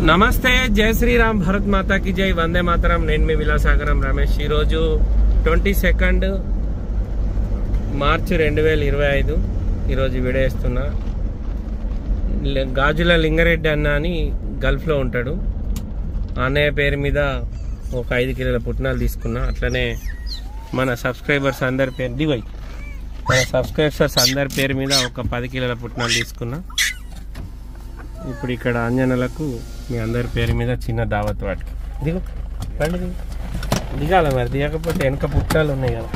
నమస్తే, జై శ్రీరామ్, భారత్ మాతా की జై, వందే మాతరం. నేను మీ విలాసాగరం రమేష్. ఈరోజు 22 మార్చి 2025 ఈరోజు వీడియో వేస్తున్నా. గాజుల లింగారెడ్డి అన్న అని గల్ఫ్లో ఉంటాడు. అన్నయ్య పేరు మీద ఒక 5 కిలోల పుట్నాలు తీసుకున్నా. అట్లనే మన సబ్స్క్రైబర్స్ అందరి పేరు మీద ఒక 10 కిలోల పుట్నాలు తీసుకున్నా. ఇప్పుడు ఇక్కడ అంజనలకు మీ అందరి పేరు మీద చిన్న దావత్ వాటికి దిగాల. మరి దిగకపోతే వెనక పుట్టాలు ఉన్నాయి కదా.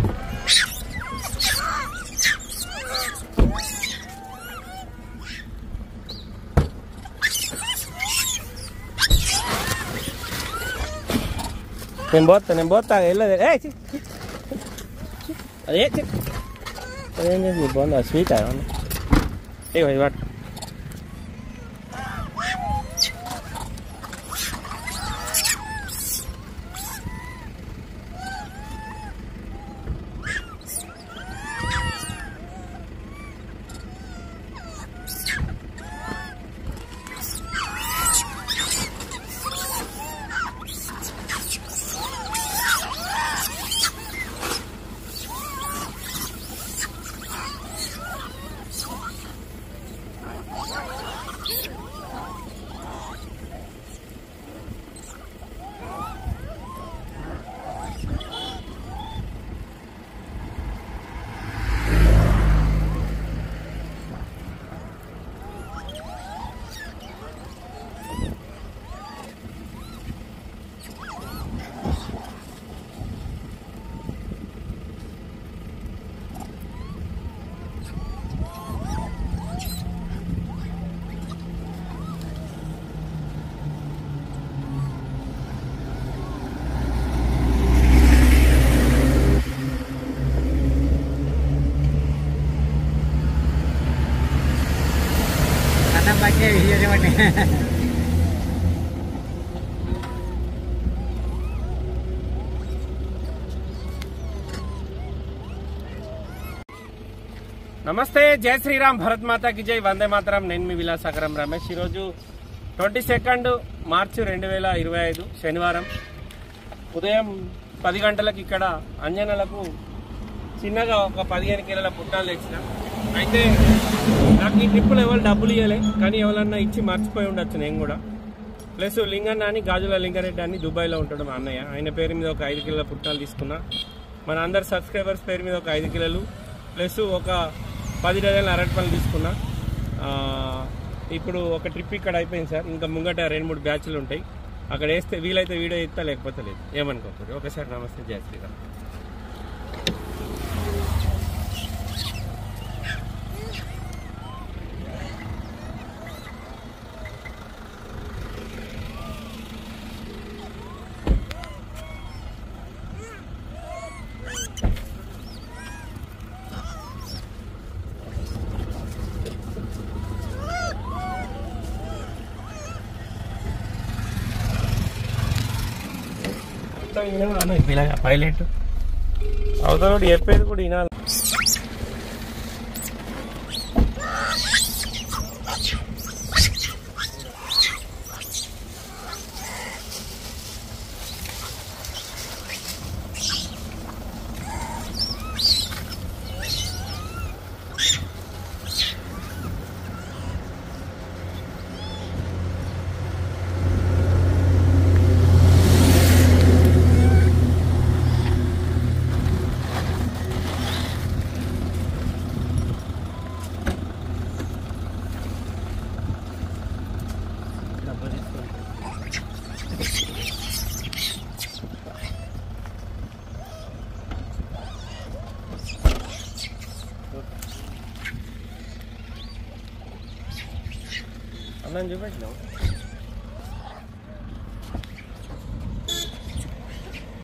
నేను పోతా వెళ్ళదు. అదేం చేసి బాగుందా స్వీట్ ఏ వాటి నమస్తే, జై శ్రీరామ్, భారత్ మాతా की జై, వందే మాతరం. నేను మీ విలాసాగరం రమేష్. ఈరోజు 22 మార్చి 2025 శనివారం ఉదయం 10 గంటలకు ఇక్కడ అంజనలకు చిన్నగా ఒక 15 కిలోల పుట్టాలు తెచ్చిన. అయితే నాకు ఈ ట్రిప్పులు ఎవరు డబ్బులు ఇవ్వలే, కానీ ఎవరన్నా ఇచ్చి మర్చిపోయి ఉండొచ్చు నేను కూడా. ప్లస్ లింగన్న అని గాజుల లింగారెడ్డి అని దుబాయ్లో ఉంటాడు మా అన్నయ్య. ఆయన పేరు మీద ఒక 5 కిలోల పుట్టాలు తీసుకున్నా. మన అందరు సబ్స్క్రైబర్స్ పేరు మీద ఒక 5 కిలోలు ప్లస్ ఒక 10 డజన్ల అరటిపళ్ళు తీసుకున్నా. ఇప్పుడు ఒక ట్రిప్ ఇక్కడ అయిపోయింది సార్. ఇంకా ముంగట 2-3 బ్యాచ్లు ఉంటాయి. అక్కడ వేస్తే వీలైతే వీడియో ఇస్తా, లేకపోతే లేదు, ఏమనుకోకూడదు. ఒకసారి నమస్తే, జై శ్రీరామ్. పైలట్ అవతల చెప్పేది కూడా వినాలి. అన్నం చూపెట్టినావు.